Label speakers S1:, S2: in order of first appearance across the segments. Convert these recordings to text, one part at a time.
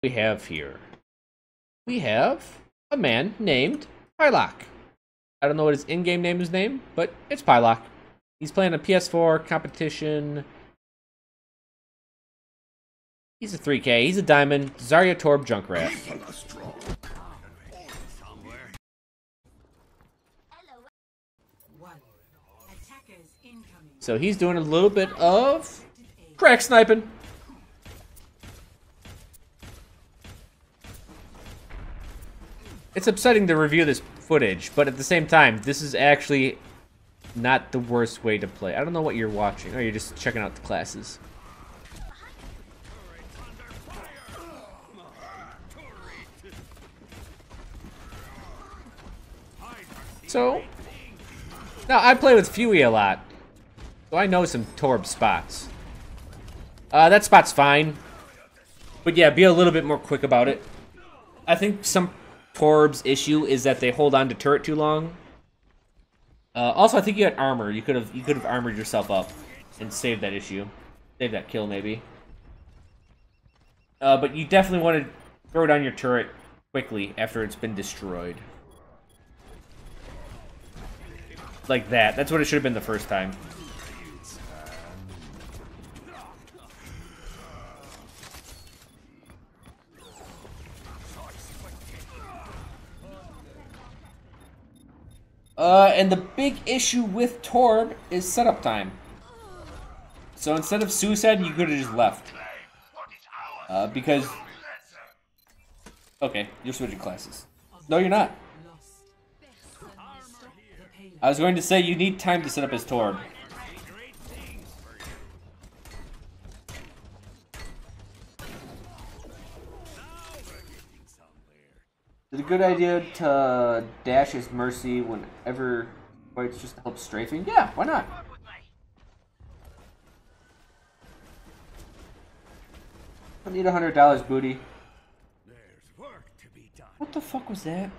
S1: We have here. We have a man named Pielock. I don't know what his in-game name is named, but it's Pielock. He's playing a PS4 competition. He's a 3K. He's a diamond. Zarya, torb, Junkrat. So he's doing a little bit of crack sniping. It's upsetting to review this footage, but at the same time, this is actually not the worst way to play. I don't know what you're watching. Oh, you're just checking out the classes. So, now I play with Fuey a lot, so I know some torb spots. That spot's fine, but yeah, be a little bit more quick about it. I think some Torb's issue is that they hold on to turret too long. Also, I think you had armor. You could have armored yourself up and saved that issue, save that kill maybe. But you definitely want to throw down your turret quickly after it's been destroyed. Like that. That's what it should have been the first time. And the big issue with torb is setup time. So instead of suicide, you could have just left. Because... Okay, you're switching classes. No, you're not. I was going to say, you need time to set up his torb. Is it a good idea to dash his mercy whenever fights just to help strafing? Yeah, why not? I need $100, booty. What the fuck was that?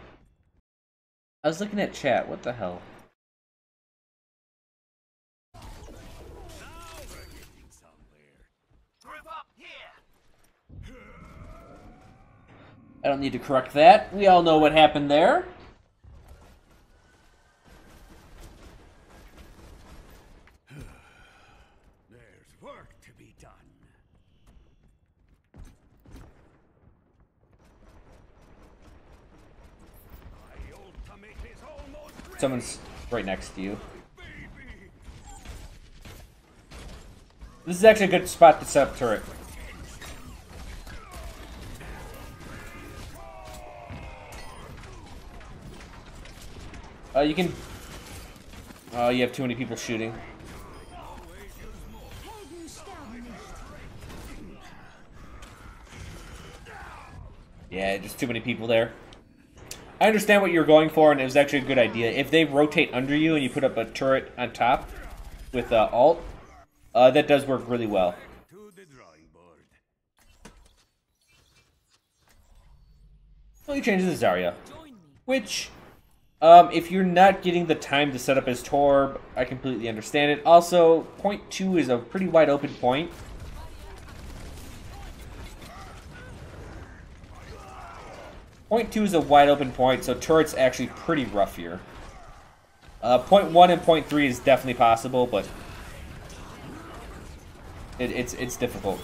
S1: I was looking at chat. What the hell? I don't need to correct that. We all know what happened there.
S2: There's work to be done. My ultimate is almost ready.
S1: Someone's right next to you. This is actually a good spot to set up turret. You can... Oh, you have too many people shooting. Yeah, just too many people there. I understand what you're going for, and it was actually a good idea. If they rotate under you and you put up a turret on top with alt, that does work really well. Well, he changes to Zarya, which... if you're not getting the time to set up his torb, I completely understand it. Also, point 2 is a pretty wide open point. Point 2 is a wide open point, so turret's actually pretty rough here. Point 1 and point 3 is definitely possible, but it's difficult.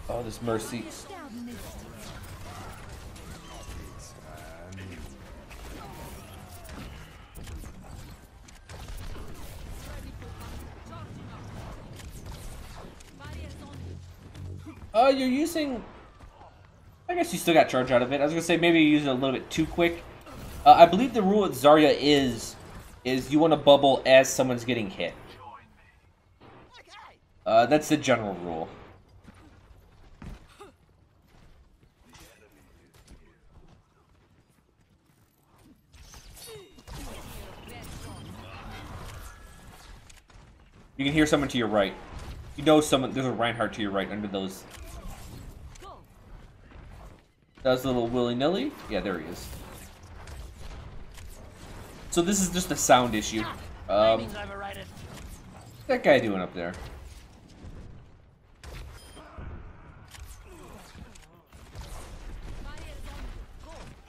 S1: Oh, this mercy. You're using... I guess you still got charge out of it. I was gonna say maybe you use it a little bit too quick. I believe the rule with Zarya is you want to bubble as someone's getting hit. That's the general rule. You can hear someone to your right. You know someone. There's a Reinhardt to your right under those. That was a little willy-nilly. Yeah, there he is. So this is just a sound issue. That guy doing up there?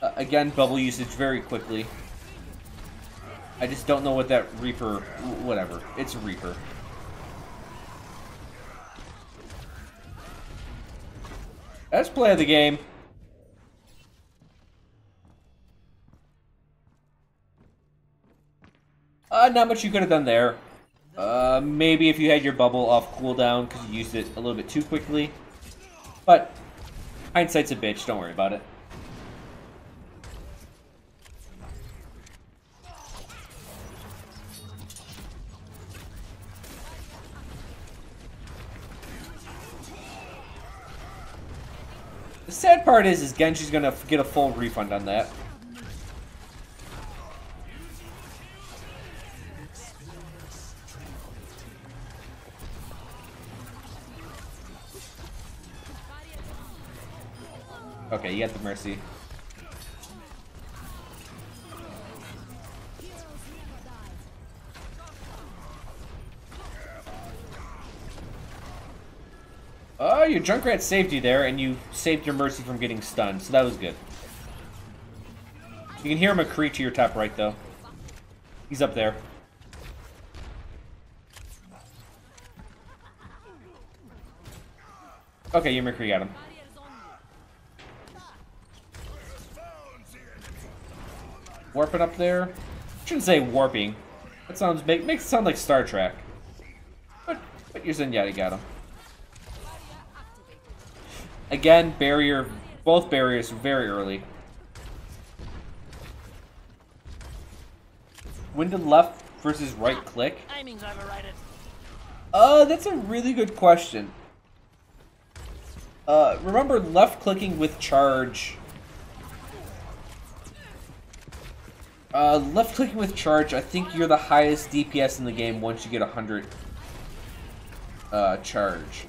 S1: Again, bubble usage very quickly. I just don't know what that Reaper... Whatever. It's a Reaper. Let's play the game. Not much you could have done there. Maybe if you had your bubble off cooldown because you used it a little bit too quickly. But hindsight's a bitch. Don't worry about it. The sad part is Genji's gonna get a full refund on that. Okay, you got the Mercy. Oh, your Junkrat saved you there, and you saved your Mercy from getting stunned, so that was good. You can hear McCree to your top right, though. He's up there. Okay, your McCree got him. Warping up there. Shouldn't say warping. That sounds makes it sound like Star Trek. But your Zenyatta got him. Again, barrier. Both barriers very early. When to left versus right click? That's a really good question. Remember left clicking with charge. Left clicking with charge, I think you're the highest DPS in the game once you get 100 charge.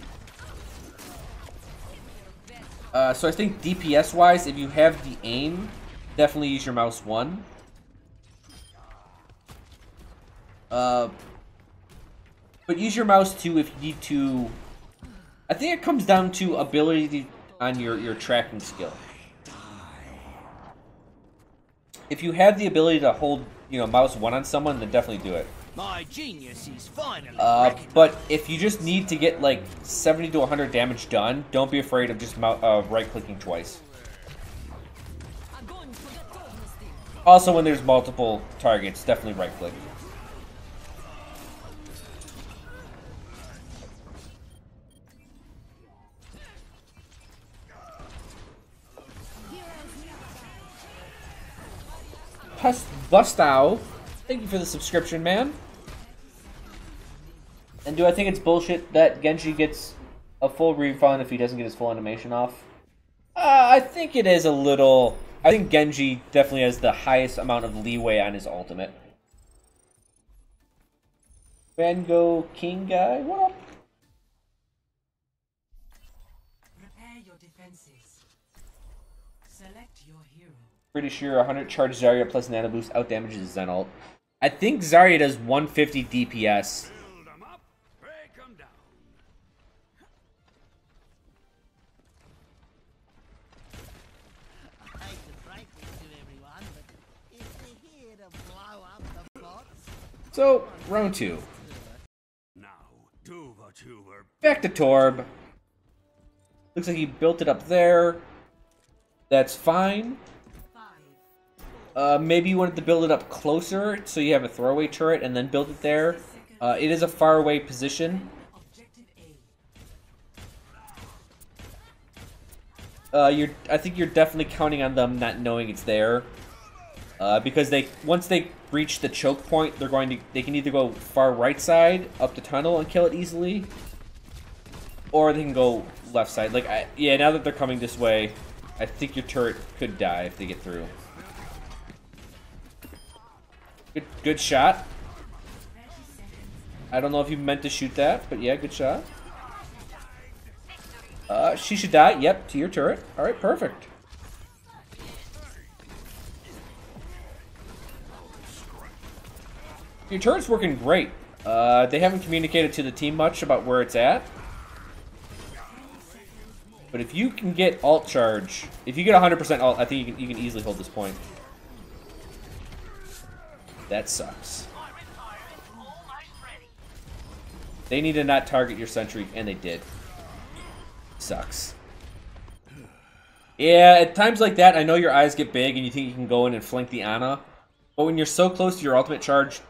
S1: So I think DPS wise, if you have the aim, definitely use your mouse 1. But use your mouse 2 if you need to. I think it comes down to ability on your tracking skill. If you have the ability to hold, mouse 1 on someone, then definitely do it.
S2: My genius is finally
S1: but if you just need to get like 70 to 100 damage done, don't be afraid of just right-clicking twice. Also, when there's multiple targets, definitely right-click. Bustow, thank you for the subscription, man. And do I think it's bullshit that Genji gets a full refund if he doesn't get his full animation off? I think it is a little... I think Genji definitely has the highest amount of leeway on his ultimate. Van Gogh King guy, what up?
S3: Prepare your defenses. Select your hero.
S1: Pretty sure 100 charge Zarya plus nano boost out damages Zen ult. I think Zarya does 150 DPS.
S2: build them up, break them down.
S4: I hate to break this to everyone, but if they're here to blow up the bots,
S1: So, round 2.
S2: Now, Tuva Tuber.
S1: Back to Torb. Looks like he built it up there. That's fine. Maybe you wanted to build it up closer so you have a throwaway turret and then build it there. It is a far away position. I think you're definitely counting on them not knowing it's there. Because once they reach the choke point, they can either go far right side up the tunnel and kill it easily, or they can go left side. Yeah, now that they're coming this way, I think your turret could die if they get through. Good shot. I don't know if you meant to shoot that, but yeah, good shot. She should die. Yep, to your turret. Alright, perfect. Your turret's working great. They haven't communicated to the team much about where it's at. But if you can get ult charge, if you get 100% ult, I think you can easily hold this point. That sucks. They need to not target your sentry, and they did. Sucks. Yeah, at times like that, I know your eyes get big and you think you can go in and flank the Ana. But when you're so close to your ultimate charge,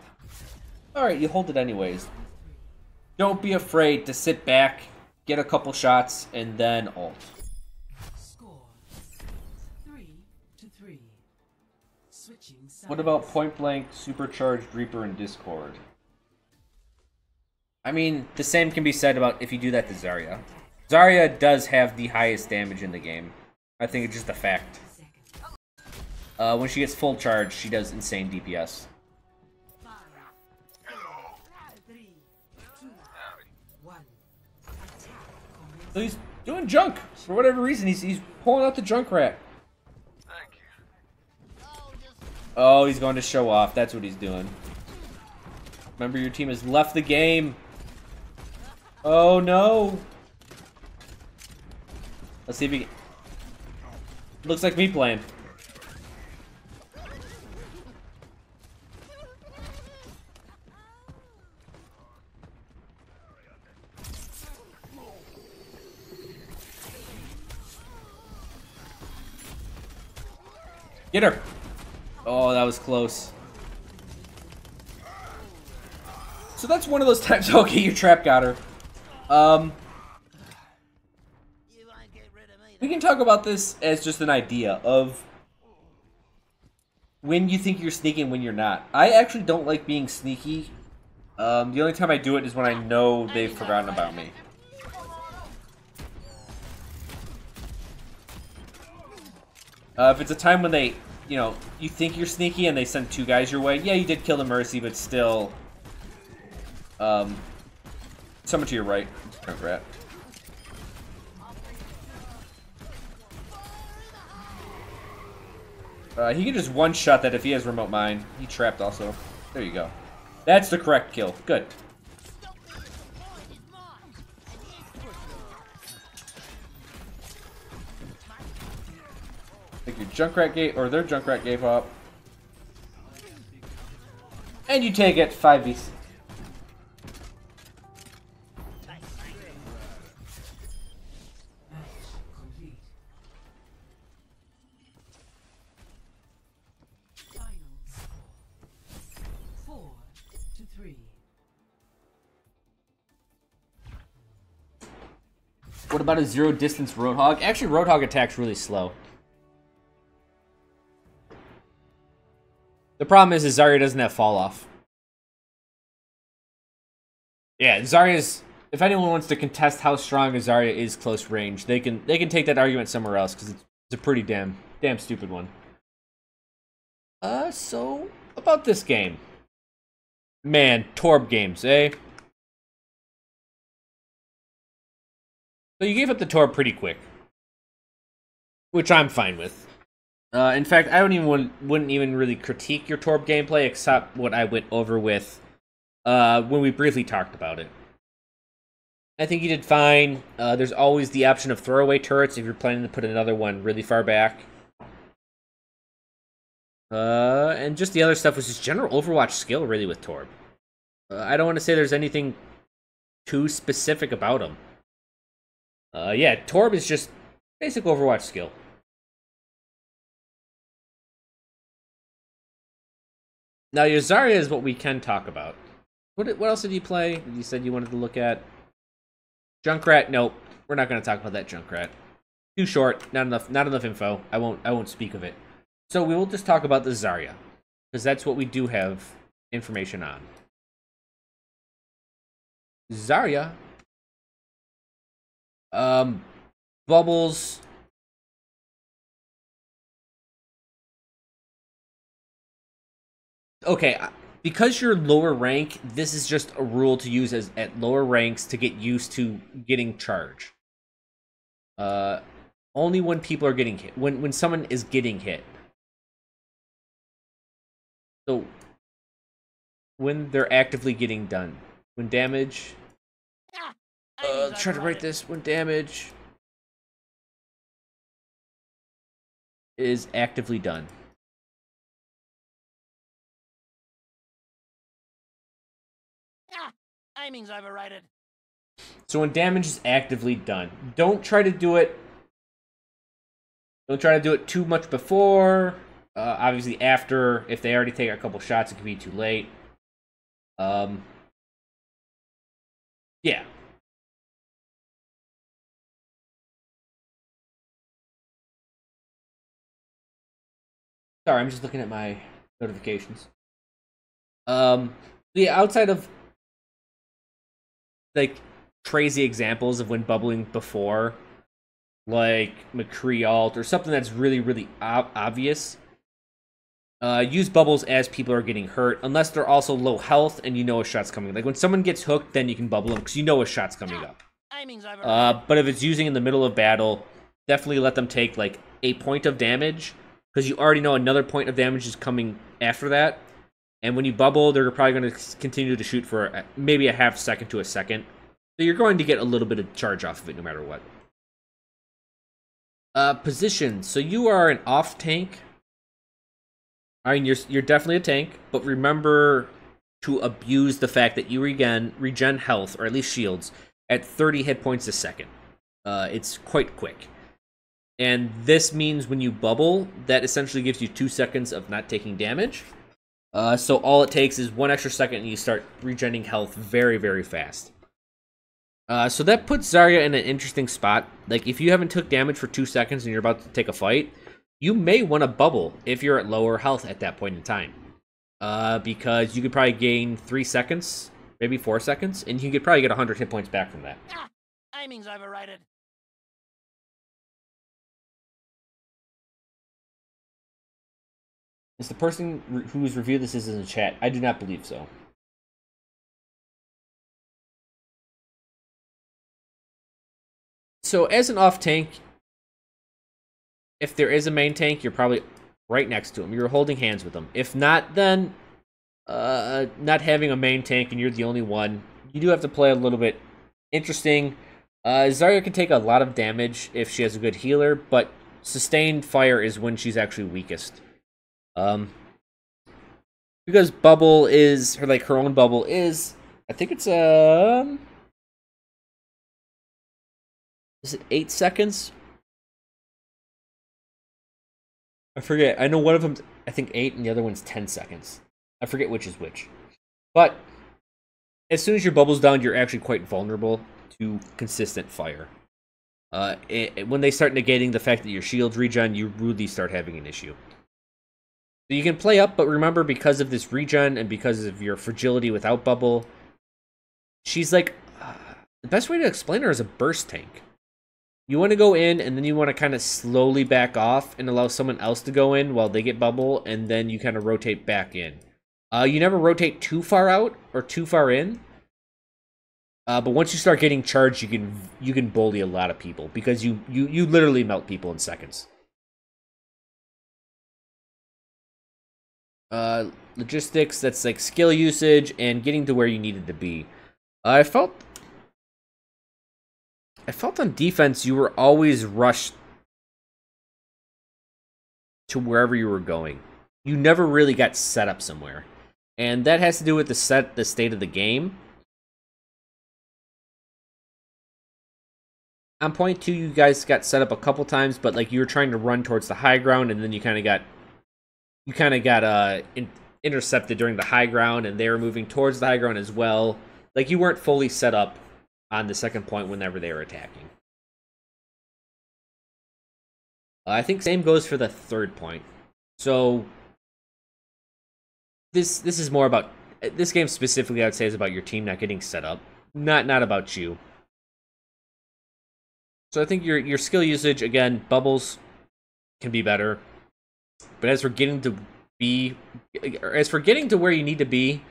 S1: alright, you hold it anyways. Don't be afraid to sit back, get a couple shots, and then ult.
S3: Score 3-3. Switching sides.
S1: What about point blank, supercharged Reaper, and Discord? I mean, the same can be said about if you do that to Zarya. Zarya does have the highest damage in the game. I think it's just a fact. When she gets full charge, she does insane DPS.
S3: 5, 4, 3, 2, 1. Attack.
S1: So he's doing junk. For whatever reason, he's pulling out the Junkrat. Oh, he's going to show off. That's what he's doing. Remember, your team has left the game. Oh, no. Let's see if he can... Looks like me playing. Get her. Oh, that was close. So that's one of those times. Okay, your trap got her. We can talk about this as just an idea of when you think you're sneaky and when you're not. I actually don't like being sneaky. The only time I do it is when I know they've forgotten about me. If it's a time when they, you know, you think you're sneaky and they send 2 guys your way, yeah, you did kill the Mercy, but still, someone to your right. Rat. He can just one-shot that if he has remote mine. He trapped also. There you go. That's the correct kill. Good. I think your Junkrat gave, or their Junkrat gave up. And you take it, 5v.
S3: Complete. Final score 4-3.
S1: What about a zero distance Roadhog? Actually, Roadhog attacks really slow. The problem is Zarya doesn't have fall off. Yeah, Zarya's... If anyone wants to contest how strong a Zarya is close range, they can take that argument somewhere else, because it's a pretty damn stupid one. So about this game. Man, Torb games, eh? So you gave up the Torb pretty quick, which I'm fine with. In fact, I wouldn't even really critique your Torb gameplay, except what I went over with when we briefly talked about it. I think you did fine. There's always the option of throwaway turrets if you're planning to put another one really far back. And just the other stuff was just general Overwatch skill, really, with Torb. I don't want to say there's anything too specific about him. Yeah, Torb is just basic Overwatch skill. Now, your Zarya is what we can talk about. What else did you play? You said you wanted to look at Junkrat. Nope, we're not going to talk about that Junkrat. Too short. Not enough info. I won't speak of it. So we will just talk about the Zarya, because that's what we do have information on. Zarya. Bubbles. Okay, because you're lower rank, this is just a rule to use at lower ranks to get used to getting charge. Only when people are getting hit. When someone is getting hit. So when they're actively getting done. When damage... try to write this. When damage is actively done.
S4: Aiming's overrated.
S1: So when damage is actively done, don't try to do it. Don't try to do it too much before. Obviously, after, if they already take a couple shots, it could be too late. Yeah. Sorry, I'm just looking at my notifications. Yeah, outside of like crazy examples of when bubbling before, like McCree ult or something that's really, really obvious. Use bubbles as people are getting hurt, unless they're also low health and you know a shot's coming. Like when someone gets hooked, then you can bubble them because you know a shot's coming up.
S4: Aiming's overrated.
S1: But if it's using in the middle of battle, definitely let them take like a point of damage because you already know another point of damage is coming after that. And when you bubble, they're probably going to continue to shoot for maybe a half second to a second. So you're going to get a little bit of charge off of it no matter what. Position. So you are an off tank. I mean, you're definitely a tank, but remember to abuse the fact that you regen health, or at least shields, at 30 hit points a second. It's quite quick. And this means when you bubble, that essentially gives you 2 seconds of not taking damage. So all it takes is 1 extra second and you start regenerating health very, very fast. So that puts Zarya in an interesting spot. Like, if you haven't took damage for 2 seconds and you're about to take a fight, you may want to bubble if you're at lower health at that point in time. Because you could probably gain 3 seconds, maybe 4 seconds, and you could probably get 100 hit points back from that.
S4: Aiming's overrated.
S1: Is the person who's reviewed this is in the chat? I do not believe so. So as an off tank, if there is a main tank, you're probably right next to him. You're holding hands with them. If not, then not having a main tank and you're the only one, you do have to play a little bit interesting. Zarya can take a lot of damage if she has a good healer, but sustained fire is when she's actually weakest. Because bubble is her own bubble is, I think it's is it 8 seconds? I forget. I know one of them, I think 8, and the other one's 10 seconds. I forget which is which. But as soon as your bubble's down, you're actually quite vulnerable to consistent fire. When they start negating the fact that your shields regen, you really start having an issue. So you can play up, but remember, because of this regen and because of your fragility without bubble, she's like, the best way to explain her is a burst tank. You want to go in, and then you want to kind of slowly back off and allow someone else to go in while they get bubble, and then you kind of rotate back in. You never rotate too far out or too far in. But once you start getting charged, you can bully a lot of people because you literally melt people in seconds. Logistics, that's like skill usage and getting to where you needed to be. I felt on defense you were always rushed to wherever you were going. You never really got set up somewhere. And that has to do with the state of the game. On point 2, you guys got set up a couple times, but like you were trying to run towards the high ground, and then you kind of got intercepted during the high ground, and they were moving towards the high ground as well. Like you weren't fully set up on the second point whenever they were attacking. I think same goes for the third point. So this is more about this game specifically. I would say is about your team not getting set up, not about you. So I think your skill usage, again, bubbles can be better. But as for getting to where you need to be,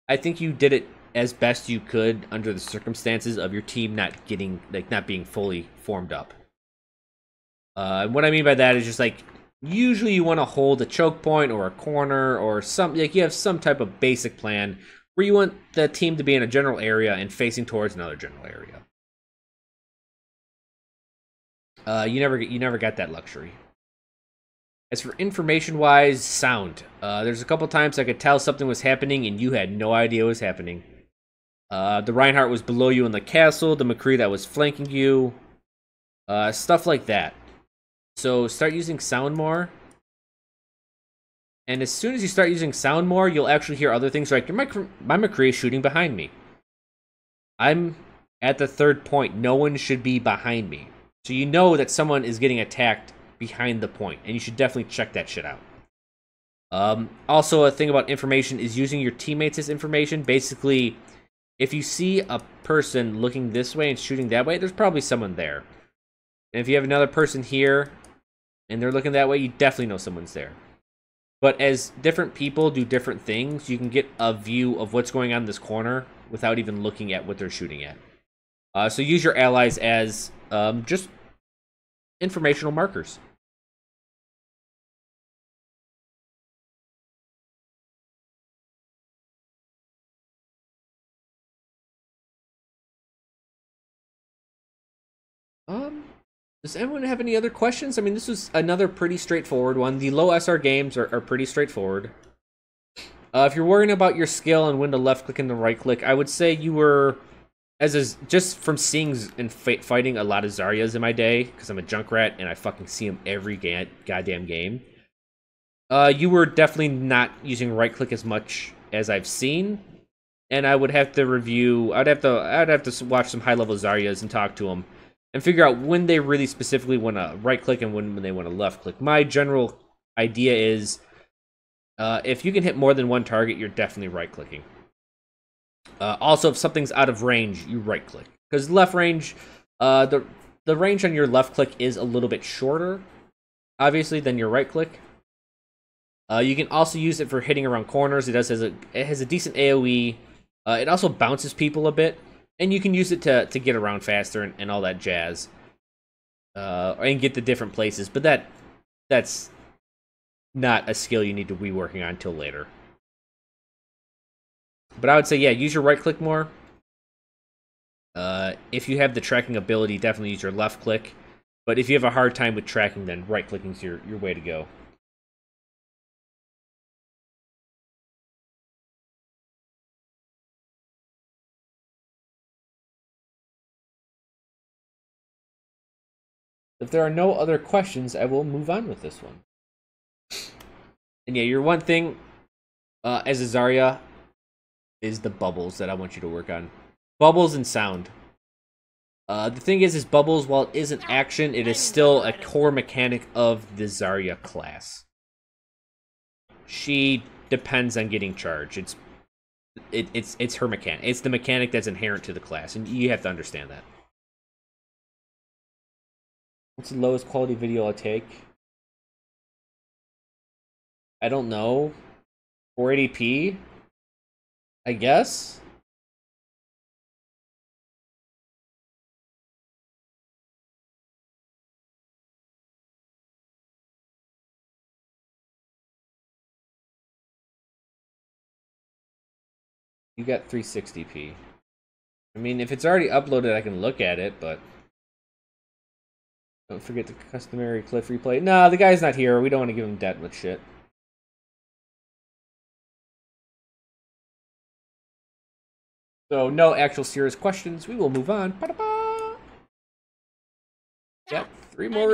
S1: I think you did it as best you could under the circumstances of your team not being fully formed up. What I mean by that is just like usually you want to hold a choke point or a corner or you have some type of basic plan where you want the team to be in a general area and facing towards another general area. You never got that luxury. As for information-wise, sound. There's a couple times I could tell something was happening and you had no idea what was happening. The Reinhardt was below you in the castle, the McCree that was flanking you. Stuff like that. So start using sound more. And as soon as you start using sound more, you'll actually hear other things like, my McCree is shooting behind me. I'm at the 3rd point. No one should be behind me. So you know that someone is getting attacked behind the point, and you should definitely check that shit out. Also, a thing about information is using your teammates as information. Basically, if you see a person looking this way and shooting that way, there's probably someone there. And if you have another person here, and they're looking that way, you definitely know someone's there. But as different people do different things, you can get a view of what's going on in this corner without even looking at what they're shooting at. So use your allies as just informational markers. Does anyone have any other questions? I mean, this was another pretty straightforward one. The low SR games are pretty straightforward. If you're worrying about your skill and when to left click and to right click, I would say you were, just from seeing and fighting a lot of Zaryas in my day, because I'm a Junkrat and I fucking see them every goddamn game. You were definitely not using right click as much as I've seen, and I would have to review. I'd have to watch some high level Zaryas and talk to them and figure out when they really specifically want to right click and when they want to left click. My general idea is, if you can hit more than one target, you're definitely right clicking. Also, if something's out of range, you right click, because left range, the range on your left click is a little bit shorter, obviously, than your right click. You can also use it for hitting around corners. It has a decent AoE. It also bounces people a bit, and you can use it to get around faster and all that jazz, and get to different places. But that's not a skill you need to be working on until later. But I would say, yeah, use your right click more. If you have the tracking ability, definitely use your left click. But if you have a hard time with tracking, then right clicking is your way to go. If there are no other questions, I will move on with this one. And yeah, your one thing as a Zarya is the bubbles that I want you to work on. Bubbles and sound. The thing is bubbles, while it isn't action, it is still a core mechanic of the Zarya class. She depends on getting charged. It's her mechanic. It's the mechanic that's inherent to the class, and you have to understand that. What's the lowest quality video I'll take? I don't know. 480p? I guess? You got 360p. I mean, if it's already uploaded, I can look at it, but... Don't forget the customary cliff replay. No, the guy's not here. We don't want to give him that much shit. So, no actual serious questions. We will move on. Yep, 3 more.